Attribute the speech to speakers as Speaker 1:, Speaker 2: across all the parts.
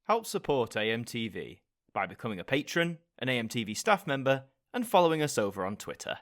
Speaker 1: Help support AMTV by becoming a patron, an AMTV staff member, and following us over on Twitter.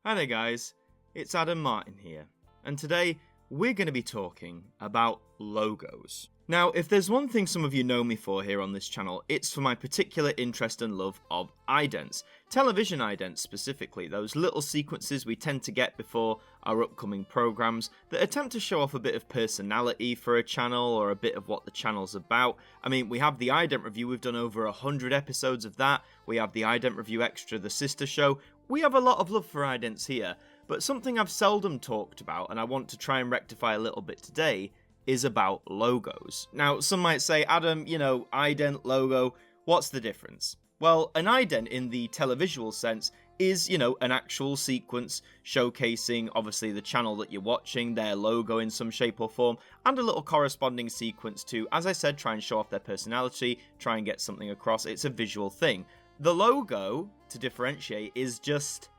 Speaker 1: Hi there guys, it's Adam Martyn here, and today we're going to be talking about logos. Now, if there's one thing some of you know me for here on this channel, it's for my particular interest and love of idents. Television idents specifically, those little sequences we tend to get before our upcoming programmes that attempt to show off a bit of personality for a channel or a bit of what the channel's about. I mean, we have the ident review, we've done over 100 episodes of that. We have the ident review extra, the sister show. We have a lot of love for idents here, but something I've seldom talked about and I want to try and rectify a little bit today is about logos. Now, some might say, Adam, ident, logo, what's the difference? Well, an ident in the televisual sense is, an actual sequence showcasing, obviously, the channel that you're watching, their logo in some shape or form, and a little corresponding sequence to, as I said, try and show off their personality, try and get something across. It's a visual thing. The logo, to differentiate, is just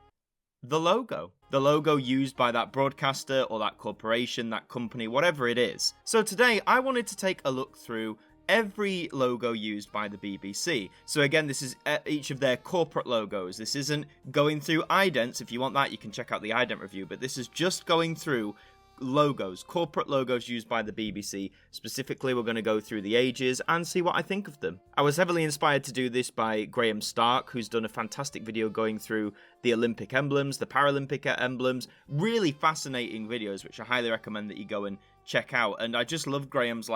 Speaker 1: the logo. The logo used by that broadcaster or that corporation, that company, whatever it is. So today I wanted to take a look through every logo used by the BBC. So again, this is each of their corporate logos. This isn't going through idents. If you want that, you can check out the ident review, but this is just going through logos, corporate logos used by the BBC. Specifically, we're going to go through the ages and see what I think of them. I was heavily inspired to do this by Graham Stark, who's done a fantastic video going through the Olympic emblems, the Paralympic emblems. Really fascinating videos, which I highly recommend that you go and check out. And I just love Graham's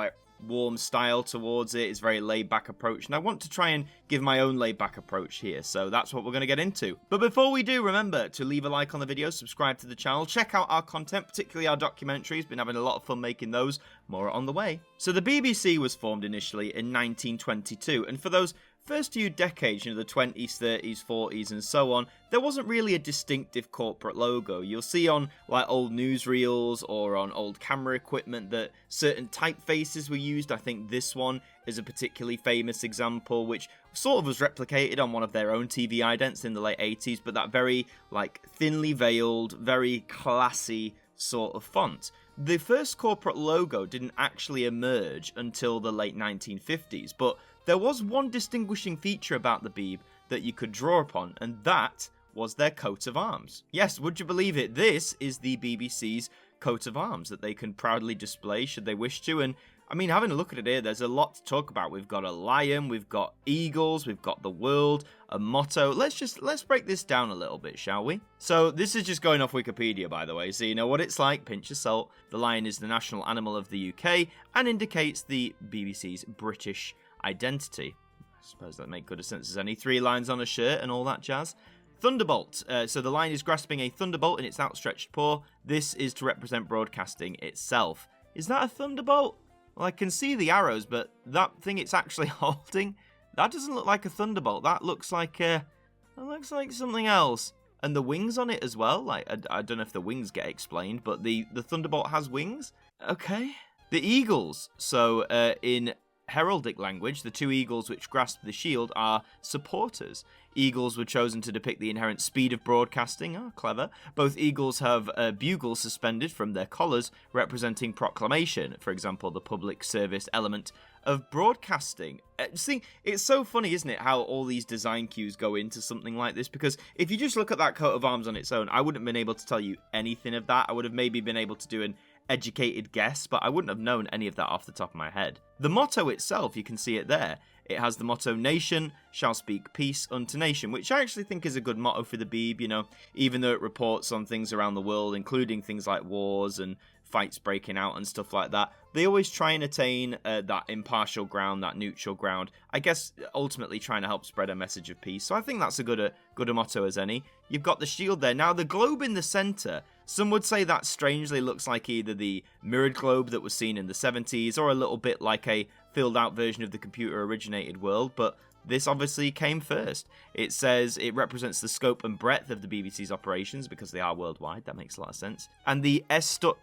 Speaker 1: warm style towards it, his very laid-back approach, and I want to try and give my own laid-back approach here, so that's what we're going to get into. But before we do, remember to leave a like on the video, subscribe to the channel, check out our content, particularly our documentaries. Been having a lot of fun making those, more on the way. So the BBC was formed initially in 1922, and for those first few decades, the 20s, 30s, 40s, and so on, there wasn't really a distinctive corporate logo. You'll see on old newsreels or on old camera equipment that certain typefaces were used. I think this one is a particularly famous example, which sort of was replicated on one of their own TV idents in the late 80s, but that very thinly veiled, very classy sort of font. The first corporate logo didn't actually emerge until the late 1950s, but there was one distinguishing feature about the Beeb that you could draw upon, and that was their coat of arms. Yes, would you believe it? This is the BBC's coat of arms that they can proudly display should they wish to, and I mean, having a look at it here, there's a lot to talk about. We've got a lion, we've got eagles, we've got the world, a motto. Let's break this down a little bit, shall we? So this is just going off Wikipedia, by the way, so you know what it's like, pinch of salt. The lion is the national animal of the UK and indicates the BBC's British identity. I suppose that makes good a sense as any. 3 lines on a shirt and all that jazz. Thunderbolt. So the lion is grasping a thunderbolt in its outstretched paw. This is to represent broadcasting itself. Is that a thunderbolt? Well, I can see the arrows, but that thing it's actually holding, that doesn't look like a thunderbolt. That looks like something else. And the wings on it as well. I don't know if the wings get explained, but the thunderbolt has wings. Okay. The eagles. So in heraldic language, the 2 eagles which grasp the shield are supporters. Eagles were chosen to depict the inherent speed of broadcasting. Oh, clever. Both eagles have bugles suspended from their collars, representing proclamation, for example, the public service element of broadcasting. See, it's so funny, isn't it, how all these design cues go into something like this, because if you just look at that coat of arms on its own, I wouldn't have been able to tell you anything of that. I would have maybe been able to do an educated guess, but I wouldn't have known any of that off the top of my head. The motto itself, you can see it there. It has the motto, "Nation shall speak peace unto nation," which I actually think is a good motto for the Beeb, even though it reports on things around the world, including things like wars and fights breaking out and stuff like that. They always try and attain that impartial ground, that neutral ground. I guess ultimately trying to help spread a message of peace. So I think that's a good a motto as any. You've got the shield there. Now the globe in the center, some would say that strangely looks like either the mirrored globe that was seen in the 70s or a little bit like a filled out version of the computer originated world, but this obviously came first. It says it represents the scope and breadth of the BBC's operations because they are worldwide. That makes a lot of sense. And the Estoiles?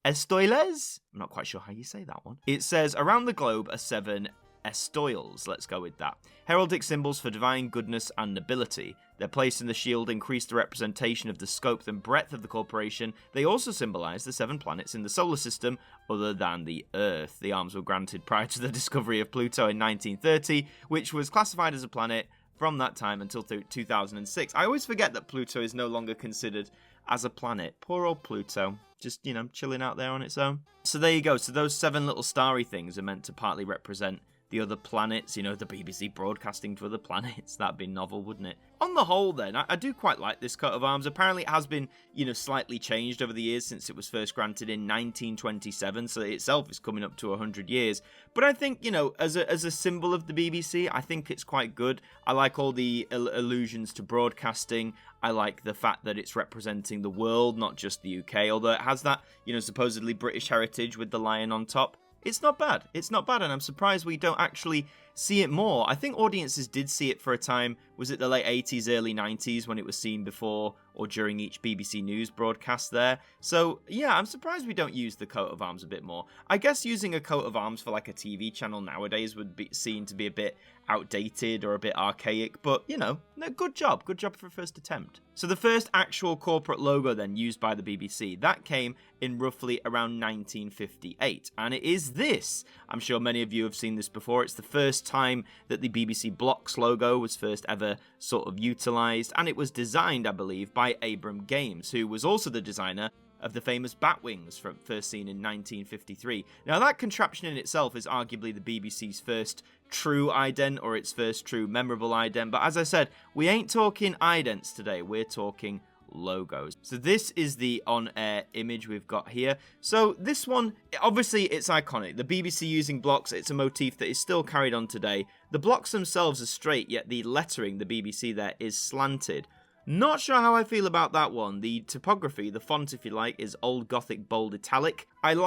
Speaker 1: Estoiles? I'm not quite sure how you say that one. It says, around the globe are 7 Estoiles. Let's go with that. Heraldic symbols for divine goodness and nobility. Their place in the shield increased the representation of the scope and breadth of the corporation. They also symbolise the 7 planets in the solar system other than the Earth. The arms were granted prior to the discovery of Pluto in 1930, which was classified as a planet from that time until 2006. I always forget that Pluto is no longer considered as a planet. Poor old Pluto. Just, chilling out there on its own. So there you go. So those 7 little starry things are meant to partly represent the other planets, the BBC broadcasting to other planets. That'd be novel, wouldn't it? On the whole, then, I do quite like this coat of arms. Apparently, it has been, slightly changed over the years since it was first granted in 1927, so it itself is coming up to 100 years. But I think, as a symbol of the BBC, I think it's quite good. I like all the allusions to broadcasting. I like the fact that it's representing the world, not just the UK, although it has that, supposedly British heritage with the lion on top. It's not bad. It's not bad, and I'm surprised we don't actually see it more. I think audiences did see it for a time. Was it the late 80s, early 90s when it was seen before or during each BBC News broadcast there? So, yeah, I'm surprised we don't use the coat of arms a bit more. I guess using a coat of arms for like a TV channel nowadays would be seen to be a bit outdated or a bit archaic, but, no, good job. Good job for a first attempt. So the first actual corporate logo then used by the BBC, that came in roughly around 1958, and it is this. I'm sure many of you have seen this before. It's the first time that the BBC Blocks logo was first ever sort of utilised, and it was designed, I believe, by Abram Games, who was also the designer of the famous bat wings from first seen in 1953. Now that contraption in itself is arguably the BBC's first true ident, or its first true memorable ident, but as I said, we ain't talking idents today, we're talking logos. So this is the on-air image we've got here. So this one, obviously it's iconic. The BBC using blocks, it's a motif that is still carried on today. The blocks themselves are straight, yet the lettering, the BBC there, is slanted. Not sure how I feel about that one. The typography, the font if you like, is Old Gothic bold italic. I've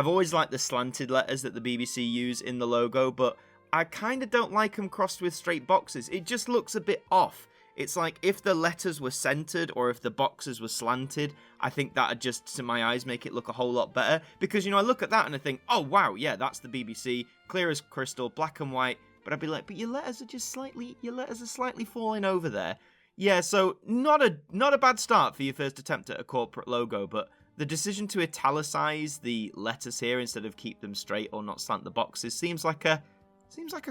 Speaker 1: always liked the slanted letters that the BBC use in the logo, but I kind of don't like them crossed with straight boxes. It just looks a bit off. It's like if the letters were centered or if the boxes were slanted, I think that'd just, to my eyes, make it look a whole lot better. Because, I look at that and I think, oh, wow, yeah, that's the BBC, clear as crystal, black and white. But I'd be like, but your letters are slightly falling over there. Yeah, so not a bad start for your first attempt at a corporate logo, but the decision to italicize the letters here instead of keep them straight or not slant the boxes seems like a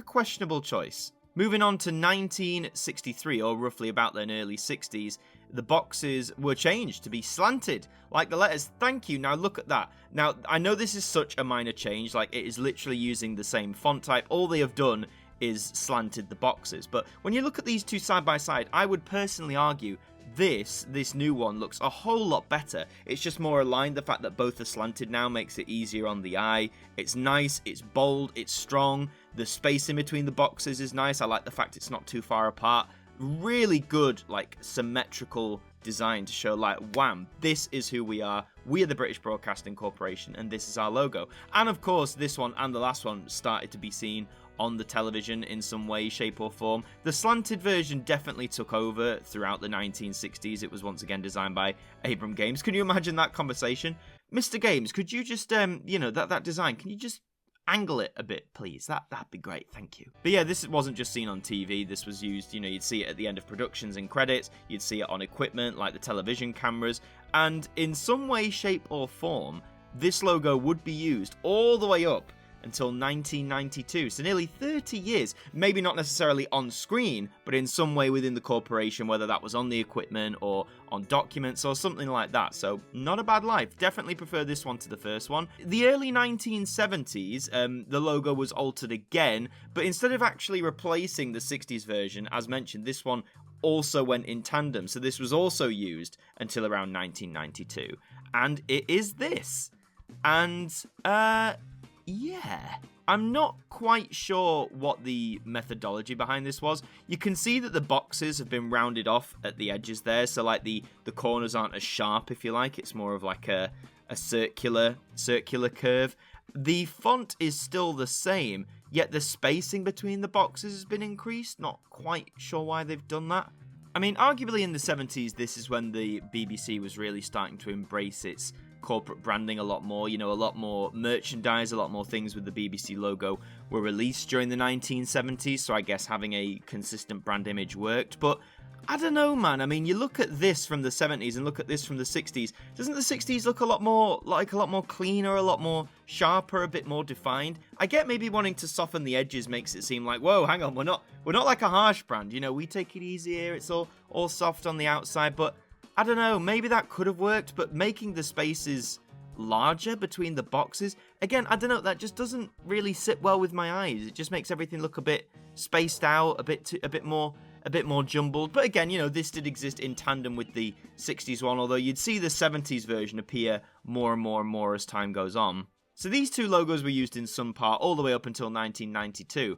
Speaker 1: questionable choice. Moving on to 1963, or roughly about then early 60s, the boxes were changed to be slanted, like the letters. Thank you, now look at that. Now, I know this is such a minor change, like it is literally using the same font type. All they have done is slanted the boxes. But when you look at these two side by side, I would personally argue this new one looks a whole lot better. It's just more aligned. The fact that both are slanted now makes it easier on the eye. It's nice, it's bold, it's strong. The space in between the boxes is nice. I like the fact it's not too far apart. Really good, like, symmetrical design to show, like, wham, this is who we are. We are the British Broadcasting Corporation, and this is our logo. And of course, this one and the last one started to be seen on the television in some way, shape or form. The slanted version definitely took over throughout the 1960s. It was once again designed by Abram Games. Can you imagine that conversation? Mr. Games, could you just, that design, can you just angle it a bit, please? That'd be great, thank you. But yeah, this wasn't just seen on TV. This was used, you'd see it at the end of productions and credits. You'd see it on equipment like the television cameras. And in some way, shape or form, this logo would be used all the way up until 1992, so nearly 30 years, maybe not necessarily on screen, but in some way within the corporation, whether that was on the equipment or on documents or something like that. So not a bad life. Definitely prefer this one to the first one. The early 1970s, the logo was altered again, but instead of actually replacing the 60s version, as mentioned, this one also went in tandem, so this was also used until around 1992, and it is this. And yeah, I'm not quite sure what the methodology behind this was. You can see that the boxes have been rounded off at the edges there, so like the corners aren't as sharp, if you like. It's more of like a circular curve. The font is still the same, yet the spacing between the boxes has been increased. Not quite sure why they've done that. I mean, arguably in the 70s, this is when the BBC was really starting to embrace its corporate branding a lot more. A lot more merchandise, a lot more things with the BBC logo were released during the 1970s, so I guess having a consistent brand image worked. But I don't know, man. I mean, you look at this from the 70s and look at this from the 60s. Doesn't the 60s look a lot more cleaner, a lot more sharper, a bit more defined? I get maybe wanting to soften the edges makes it seem like, whoa, hang on, we're not like a harsh brand. You know, we take it easy here. It's all soft on the outside, but I don't know. Maybe that could have worked, but making the spaces larger between the boxes, again, I don't know. That just doesn't really sit well with my eyes. It just makes everything look a bit spaced out, a bit more jumbled. But again, you know, this did exist in tandem with the 60s one, although you'd see the 70s version appear more and more as time goes on. So these two logos were used in some part all the way up until 1992.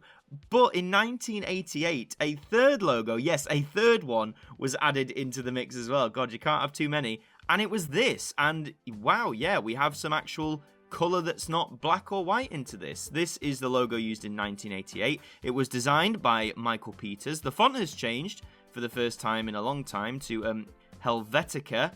Speaker 1: But in 1988, a third logo, yes, a third one, was added into the mix as well. God, you can't have too many. And it was this. And wow, yeah, we have some actual colour that's not black or white into this. This is the logo used in 1988. It was designed by Michael Peters. The font has changed for the first time in a long time to Helvetica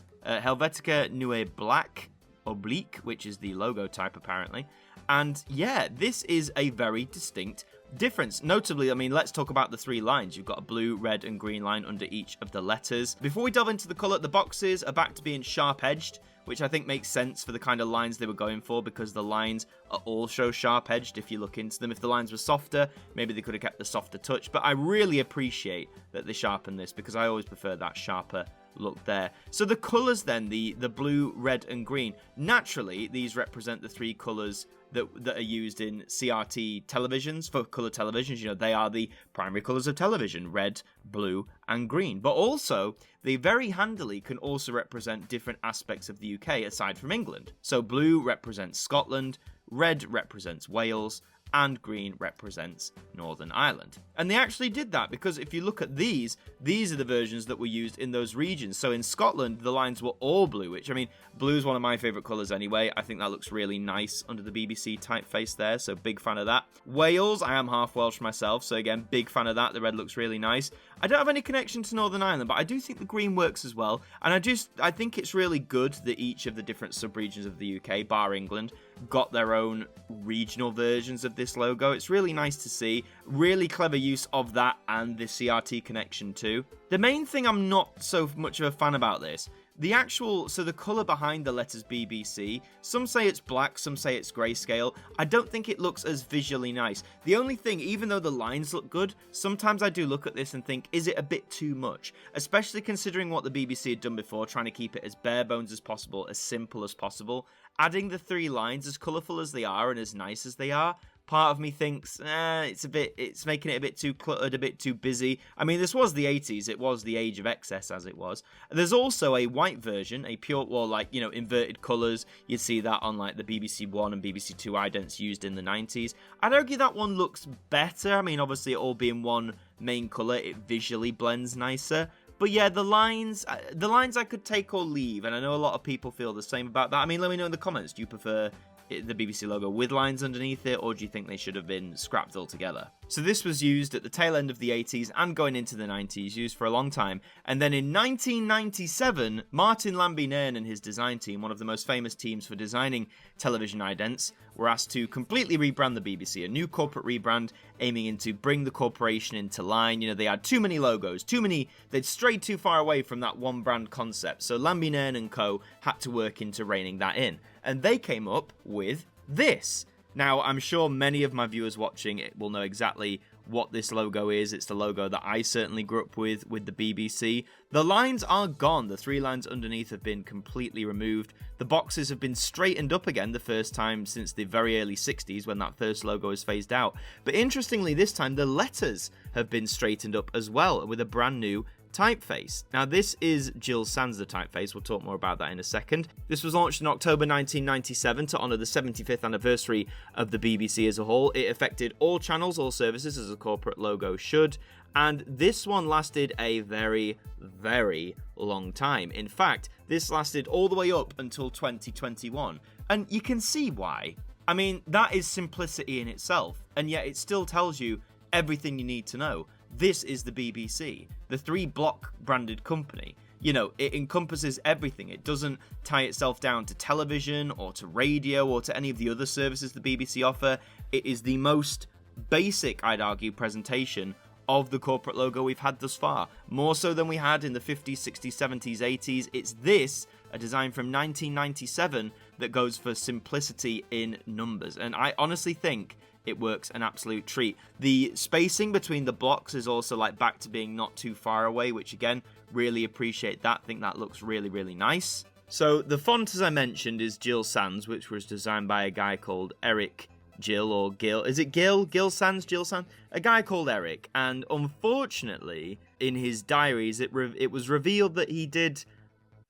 Speaker 1: Neue Black Oblique, which is the logo type apparently. And yeah, this is a very distinct difference. Notably, I mean, let's talk about the three lines. You've got a blue, red, and green line under each of the letters. Before we delve into the colour, the boxes are back to being sharp-edged, which I think makes sense for the kind of lines they were going for, because the lines are also sharp-edged if you look into them. If the lines were softer, maybe they could have kept the softer touch, but I really appreciate that they sharpen this, because I always prefer that sharper look there. So the colours then, the blue, red, and green, naturally, these represent the three colours that are used in CRT televisions, for colour televisions. You know, they are the primary colours of television, red, blue, and green. But also, they very handily can also represent different aspects of the UK aside from England. So blue represents Scotland, red represents Wales, and green represents Northern Ireland. And they actually did that, because if you look at these are the versions that were used in those regions. So in Scotland, the lines were all blue, which, I mean, blue is one of my favourite colours anyway. I think that looks really nice under the BBC typeface there, so big fan of that. Wales, I am half Welsh myself, so again, big fan of that. The red looks really nice. I don't have any connection to Northern Ireland, but I do think the green works as well. And I think it's really good that each of the different sub-regions of the UK, bar England, got their own regional versions of this logo. It's really nice to see. Really clever use of that and the CRT connection too. The main thing I'm not so much of a fan about this, the colour behind the letters BBC, some say it's black, some say it's grayscale. I don't think it looks as visually nice. The only thing, even though the lines look good, sometimes I do look at this and think, is it a bit too much? Especially considering what the BBC had done before, trying to keep it as bare bones as possible, as simple as possible. Adding the three lines, as colourful as they are and as nice as they are, part of me thinks, it's making it a bit too cluttered, a bit too busy. I mean, this was the 80s, it was the age of excess, as it was. There's also a white version, a pure, well, like, you know, inverted colours. You'd see that on, like, the BBC One and BBC Two idents used in the 90s. I'd argue that one looks better. I mean, obviously, it all being one main colour, it visually blends nicer. But yeah, the lines I could take or leave, and I know a lot of people feel the same about that. I mean, let me know in the comments, do you prefer the BBC logo with lines underneath it, or do you think they should have been scrapped altogether? So this was used at the tail end of the 80s and going into the 90s, used for a long time. And then in 1997, Martyn lambie-nairn and his design team, one of the most famous teams for designing television idents, were asked to completely rebrand the BBC, a new corporate rebrand aiming to bring the corporation into line. You know, they had too many logos, they'd strayed too far away from that one brand concept. So Lambie-Nairn and Co. had to work into reining that in. And they came up with this. Now, I'm sure many of my viewers watching it will know exactly what this logo is. It's the logo that I certainly grew up with the BBC. The lines are gone. The three lines underneath have been completely removed. The boxes have been straightened up again, the first time since the very early 60s when that first logo was phased out. But interestingly, this time the letters have been straightened up as well with a brand new typeface. Now, this is Jill Sands' typeface. We'll talk more about that in a second. This was launched in October 1997 to honour the 75th anniversary of the BBC as a whole. It affected all channels, all services, as a corporate logo should. And this one lasted a very, very long time. In fact, this lasted all the way up until 2021. And you can see why. I mean, that is simplicity in itself. And yet it still tells you everything you need to know. This is the BBC, the 3-block branded company. You know, it encompasses everything. It doesn't tie itself down to television or to radio or to any of the other services the BBC offer. It is the most basic, I'd argue, presentation of the corporate logo we've had thus far. More so than we had in the 50s, 60s, 70s, 80s. It's this, a design from 1997, that goes for simplicity in numbers. And I honestly think it works an absolute treat. The spacing between the blocks is also like back to being not too far away, which again, really appreciate that. think that looks really, really nice. So the font, as I mentioned, is Jill Sans, which was designed by a guy called Eric Jill or Gil. Is it Gil? Gil Sans? Jill Sans? A guy called Eric. And unfortunately, in his diaries, it was revealed that he did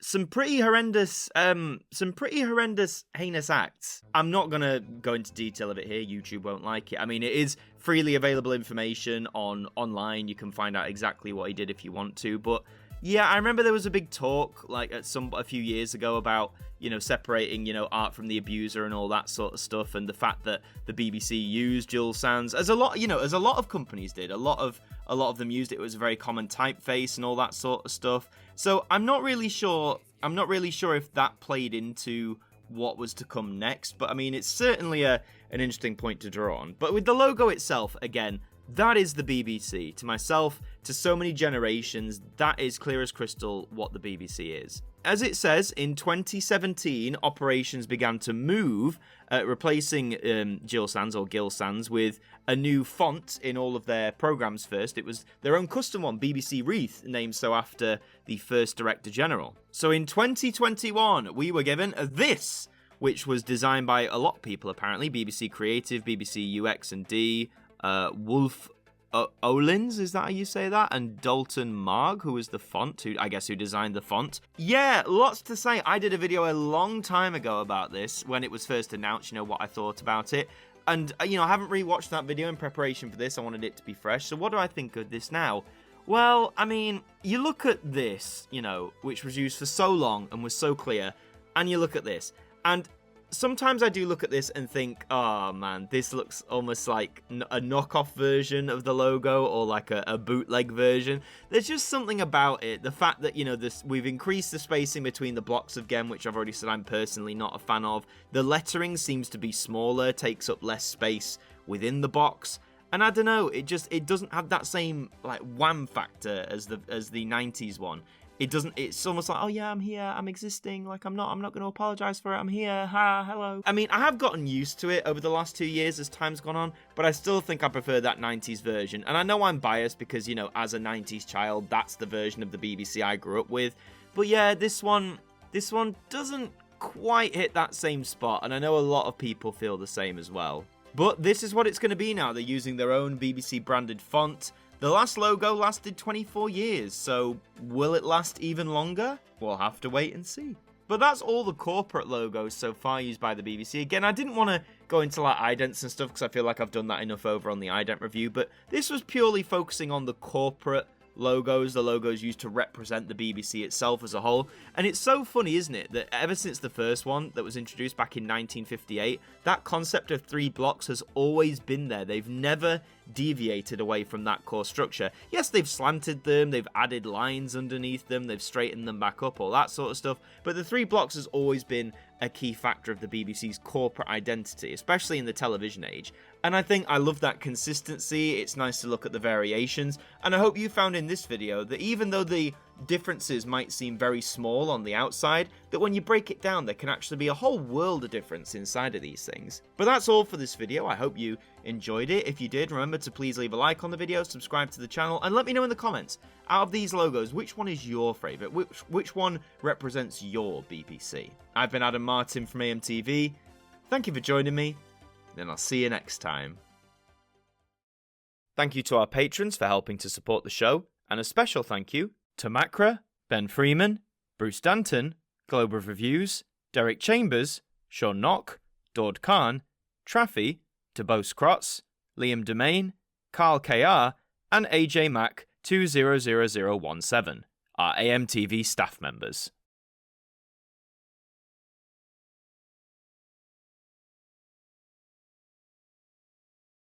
Speaker 1: some pretty horrendous, heinous acts. I'm not gonna go into detail of it here. YouTube won't like it. I mean, it is freely available information online. You can find out exactly what he did if you want to. But yeah, I remember there was a big talk like a few years ago about, separating, art from the abuser and all that sort of stuff, and the fact that the BBC used Jill Sans as a lot of companies did. A lot of them used it. It was a very common typeface and all that sort of stuff. So I'm not really sure if that played into what was to come next, but I mean, it's certainly an interesting point to draw on. But with the logo itself, again, that is the BBC. To myself, to so many generations, that is clear as crystal what the BBC is. As it says, in 2017, operations began to move, replacing Jill Sans or Gil Sans with a new font in all of their programs first. It was their own custom one, BBC Wreath, named so after the first Director General. So in 2021, we were given this, which was designed by a lot of people apparently. BBC Creative, BBC UX&D, Wolf Olins, is that how you say that? And Dalton Marg, who was the font, who designed the font. Yeah, lots to say. I did a video a long time ago about this when it was first announced, what I thought about it. And, I haven't rewatched that video in preparation for this. I wanted it to be fresh. So what do I think of this now? Well, I mean, you look at this, which was used for so long and was so clear, and you look at this, and sometimes I do look at this and think, oh man, this looks almost like a knockoff version of the logo, or like a bootleg version. There's just something about it. The fact that, we've increased the spacing between the blocks again, which I've already said I'm personally not a fan of. The lettering seems to be smaller, takes up less space within the box. And I don't know, it doesn't have that same like wham factor as the 90s one. It's almost like, oh yeah, I'm here, I'm existing, like I'm not going to apologize for it, I'm here, ha, hello. I mean, I have gotten used to it over the last 2 years as time's gone on, but I still think I prefer that 90s version. And I know I'm biased because, as a 90s child, that's the version of the BBC I grew up with. But yeah, this one doesn't quite hit that same spot, and I know a lot of people feel the same as well. But this is what it's going to be now. They're using their own BBC branded font. The last logo lasted 24 years, so will it last even longer? We'll have to wait and see. But that's all the corporate logos so far used by the BBC. Again, I didn't want to go into like idents and stuff because I feel like I've done that enough over on the ident review, but this was purely focusing on the corporate logos, the logos used to represent the BBC itself as a whole. And it's so funny, isn't it, that ever since the first one that was introduced back in 1958, that concept of 3 blocks has always been there. They've never deviated away from that core structure. Yes, they've slanted them, they've added lines underneath them, they've straightened them back up, all that sort of stuff, but the 3 blocks has always been a key factor of the BBC's corporate identity, especially in the television age. And I think I love that consistency. It's nice to look at the variations, and I hope you found in this video that even though the differences might seem very small on the outside, that when you break it down, there can actually be a whole world of difference inside of these things. But that's all for this video. I hope you enjoyed it. If you did, remember to please leave a like on the video, subscribe to the channel, and let me know in the comments, out of these logos, which one is your favourite? Which one represents your BBC? I've been Adam Martyn from AMTV. Thank you for joining me, and I'll see you next time. Thank you to our patrons for helping to support the show, and a special thank you to Macra, Ben Freeman, Bruce Danton, Globe of Reviews, Derek Chambers, Sean Knock, Dord Khan, Traffy, Tobos Krotz, Liam Domain, Carl KR, and AJ Mac 200017, our AMTV staff members.